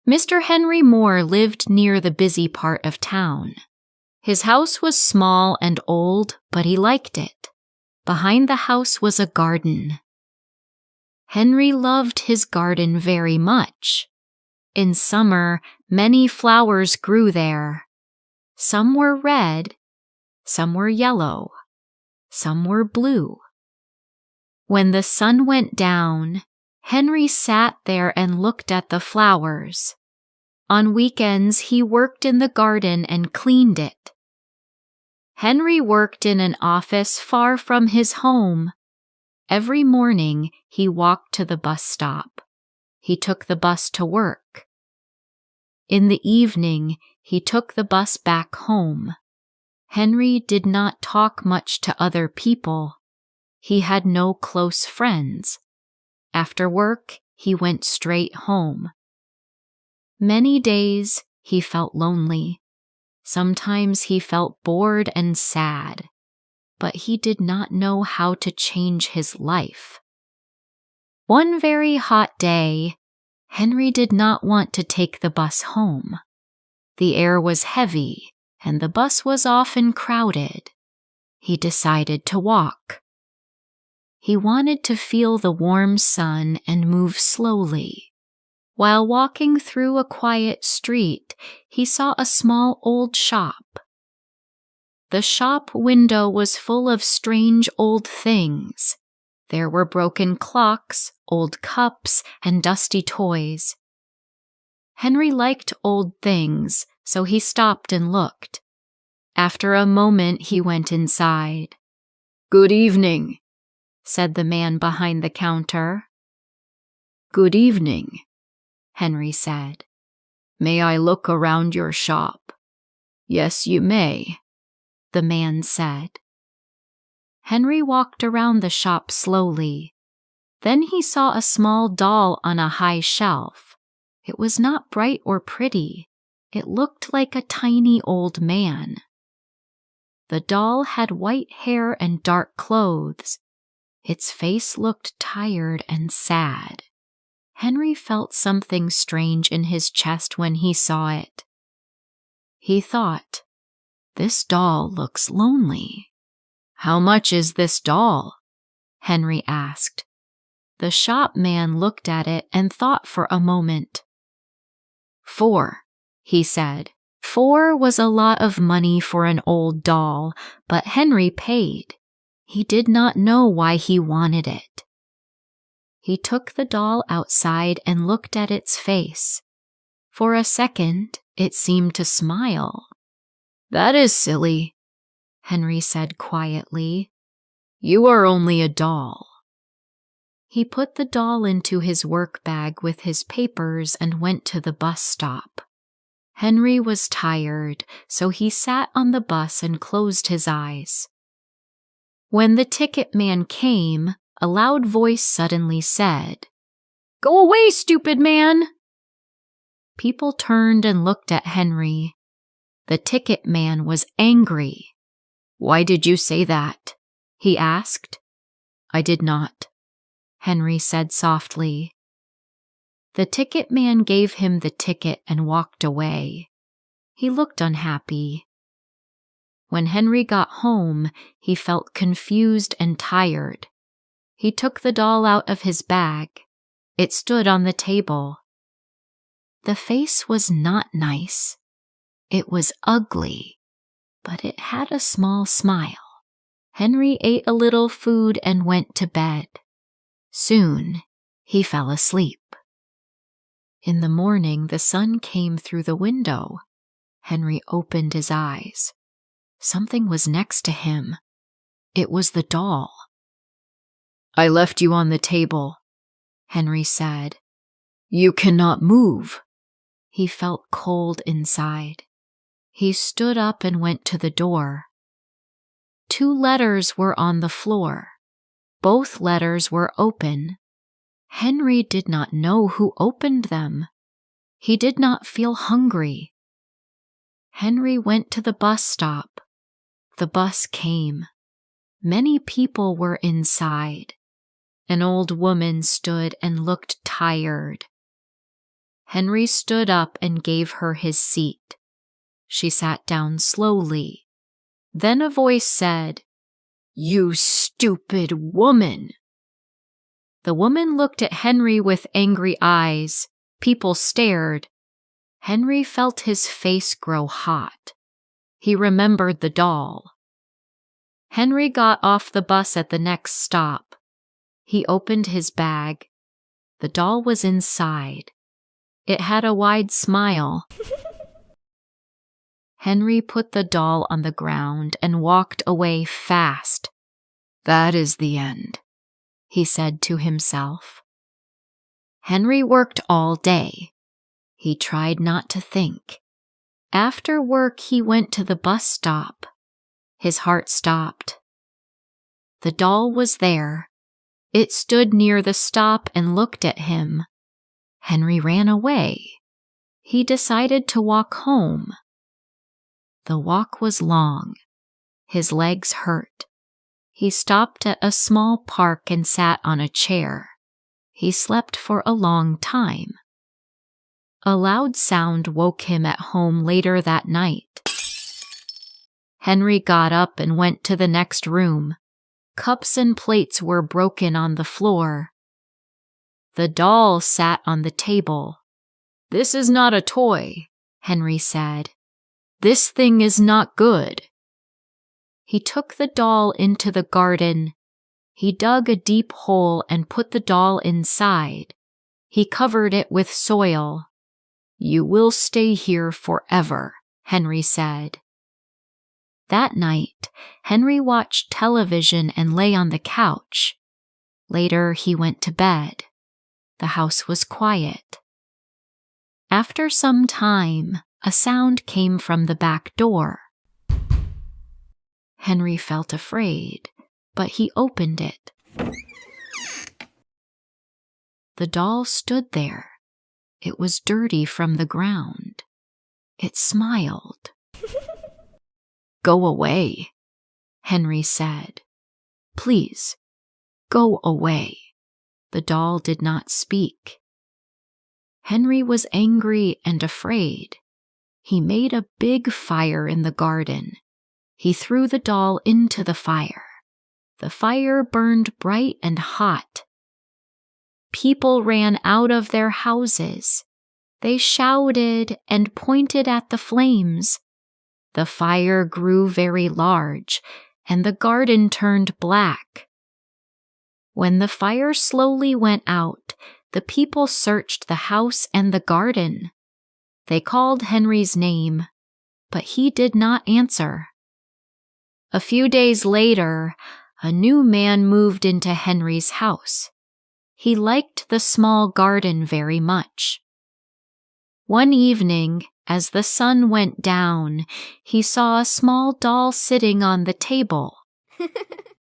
Mr. Henry Moore lived near the busy part of town. His house was small and old, but he liked it. Behind the house was a garden. Henry loved his garden very much. In summer, many flowers grew there. Some were red, some were yellow, some were blue. When the sun went down, Henry sat there and looked at the flowers. On weekends, he worked in the garden and cleaned it. Henry worked in an office far from his home. Every morning, he walked to the bus stop. He took the bus to work. In the evening, he took the bus back home. Henry did not talk much to other people. He had no close friends. After work, he went straight home. Many days, he felt lonely. Sometimes he felt bored and sad, but he did not know how to change his life. One very hot day, Henry did not want to take the bus home. The air was heavy, and the bus was often crowded. He decided to walk. He wanted to feel the warm sun and move slowly. While walking through a quiet street, he saw a small old shop. The shop window was full of strange old things. There were broken clocks, old cups, and dusty toys. Henry liked old things, so he stopped and looked. After a moment, he went inside. "Good evening," said the man behind the counter. "Good evening," Henry said. "May I look around your shop?" "Yes, you may," the man said. Henry walked around the shop slowly. Then he saw a small doll on a high shelf. It was not bright or pretty. It looked like a tiny old man. The doll had white hair and dark clothes. Its face looked tired and sad. Henry felt something strange in his chest when he saw it. He thought, "This doll looks lonely." "How much is this doll?" Henry asked. The shop man looked at it and thought for a moment. "$4," he said. 4 was a lot of money for an old doll, but Henry paid. He did not know why he wanted it. He took the doll outside and looked at its face. For a second, it seemed to smile. "That is silly," Henry said quietly. "You are only a doll." He put the doll into his work bag with his papers and went to the bus stop. Henry was tired, so he sat on the bus and closed his eyes. When the ticket man came, a loud voice suddenly said, "Go away, stupid man!" People turned and looked at Henry. The ticket man was angry. "Why did you say that?" he asked. "I did not," Henry said softly. The ticket man gave him the ticket and walked away. He looked unhappy. When Henry got home, he felt confused and tired. He took the doll out of his bag. It stood on the table. The face was not nice. It was ugly, but it had a small smile. Henry ate a little food and went to bed. Soon, he fell asleep. In the morning, the sun came through the window. Henry opened his eyes. Something was next to him. It was the doll. "I left you on the table," Henry said. "You cannot move." He felt cold inside. He stood up and went to the door. 2 letters were on the floor. Both letters were open. Henry did not know who opened them. He did not feel hungry. Henry went to the bus stop. The bus came. Many people were inside. An old woman stood and looked tired. Henry stood up and gave her his seat. She sat down slowly. Then a voice said, "You stupid woman!" The woman looked at Henry with angry eyes. People stared. Henry felt his face grow hot. He remembered the doll. Henry got off the bus at the next stop. He opened his bag. The doll was inside. It had a wide smile. Henry put the doll on the ground and walked away fast. "That is the end," he said to himself. Henry worked all day. He tried not to think. After work, he went to the bus stop. His heart stopped. The doll was there. It stood near the stop and looked at him. Henry ran away. He decided to walk home. The walk was long. His legs hurt. He stopped at a small park and sat on a chair. He slept for a long time. A loud sound woke him at home later that night. Henry got up and went to the next room. Cups and plates were broken on the floor. The doll sat on the table. "This is not a toy," Henry said. "This thing is not good." He took the doll into the garden. He dug a deep hole and put the doll inside. He covered it with soil. "You will stay here forever," Henry said. That night, Henry watched television and lay on the couch. Later, he went to bed. The house was quiet. After some time, a sound came from the back door. Henry felt afraid, but he opened it. The doll stood there. It was dirty from the ground. It smiled. "Go away," Henry said. "Please, go away." The doll did not speak. Henry was angry and afraid. He made a big fire in the garden. He threw the doll into the fire. The fire burned bright and hot. People ran out of their houses. They shouted and pointed at the flames. The fire grew very large, and the garden turned black. When the fire slowly went out, the people searched the house and the garden. They called Henry's name, but he did not answer. A few days later, a new man moved into Henry's house. He liked the small garden very much. One evening, as the sun went down, he saw a small doll sitting on the table.